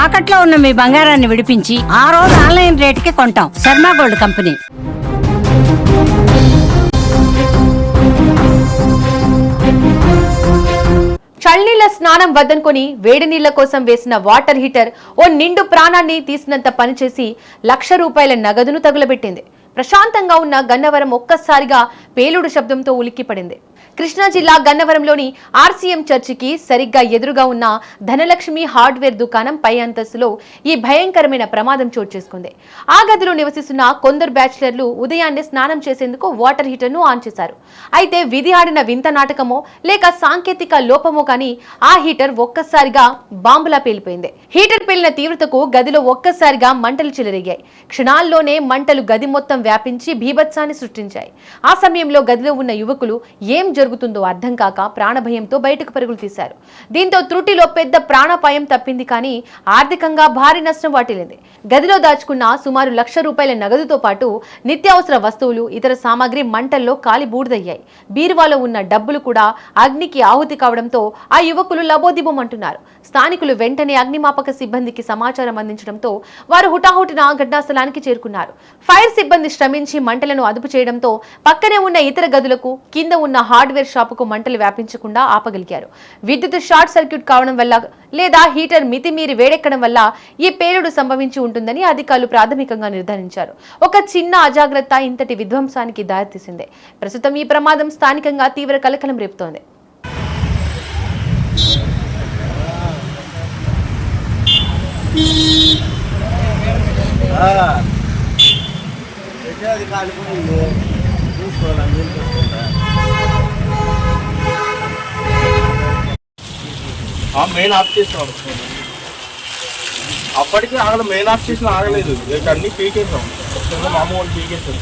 తాకట్లో ఉన్న మీ బంగారాన్ని విడిపించి ఆ రోజు ఆన్లైన్ రేటుకి కొంటాం. Sharma gold company. చల్లనీళ్ల స్నానం వద్దనుకొని వేడి నీళ్ల కోసం వేసిన వాటర్ హీటర్ ఓ నిండు ప్రాణాన్ని తీసినంత పనిచేసి ₹1,00,000 నగదును తగులబెట్టింది. ప్రశాంతంగా ఉన్న గన్నవరం ఒక్కసారిగా పేలుడు శబ్దంతో ఉలిక్కిపడింది. కృష్ణా జిల్లా గన్నవరంలోని ఆర్సీఎం చర్చికి సరిగ్గా ఎదురుగా ఉన్న ధనలక్ష్మి హార్డ్వేర్ దుకాణం పై అంతస్తులో ఈ భయంకరమైన ప్రమాదం చోటు చేసుకుంది. ఆ గదిలో నివసిస్తున్న కొందరు బ్యాచిలర్లు ఉదయాన్నే స్నానం చేసేందుకు వాటర్ హీటర్ను ఆన్ చేశారు. అయితే విధి ఆడిన వింత నాటకమో లేక సాంకేతిక లోపమో కానీ ఆ హీటర్ ఒక్కసారిగా బాంబులా పేలిపోయింది. హీటర్ పేలిన తీవ్రతకు గదిలో ఒక్కసారిగా మంటలు చెలరేగాయి. క్షణాల్లోనే మంటలు గది మొత్తం వ్యాపించి బీభత్సాన్ని సృష్టించాయి. ఆ సమయంలో గదిలో ఉన్న యువకులు ఏం జరుగుతుందో అర్థం కాక ప్రాణభయంతో బయటకు పరుగులు తీశారు. దీంతో త్రుటిలో పెద్ద ప్రాణాపాయం తప్పింది, కానీ ఆర్థికంగా భారీ నష్టం వాటిల్లింది. గదిలో దాచుకున్న సుమారు ₹1,00,000 నగదుతో పాటు నిత్యావసర వస్తువులు, ఇతర సామాగ్రి మంటల్లో కాలి బూడిదయ్యాయి. బీరువాలో ఉన్న డబ్బులు కూడా అగ్నికి ఆహుతి కావడంతో ఆ యువకులు లబోదిబోమంటున్నారు. స్థానికులు వెంటనే అగ్నిమాపక సిబ్బందికి సమాచారం అందించడంతో వారు హుటాహుటిన ఘటనా స్థలానికి చేరుకున్నారు. ఫైర్ సిబ్బంది శ్రమించి మంటలను అదుపు చేయడంతో పక్కనే ఉన్న ఇతర గదులకు, కింద ఉన్న హార్డ్వేర్ షాపుకు మంటలు వ్యాపించకుండా ఆపగలిగారు. విద్యుత్ షార్ట్ సర్క్యూట్ కావడం వల్ల లేదా హీటర్ మితిమీరి వేడెక్కడం వల్ల ఈ పేలుడు సంభవించి ఉంటుందని అధికారులు ప్రాథమికంగా నిర్ధారించారు. ఒక చిన్న అజాగ్రత్త ఇంతటి విధ్వంసానికి దారితీసింది. ప్రస్తుతం ఈ ప్రమాదం స్థానికంగా తీవ్ర కలకలం రేపుతోంది. మెయిన్ ఆఫ్ చేసినాడు, అప్పటికి ఆగలేదు. మెయిన్ ఆఫ్ చేసిన ఆగలేదు, అన్ని పీకేసాం. మామూలు పీకేసాం.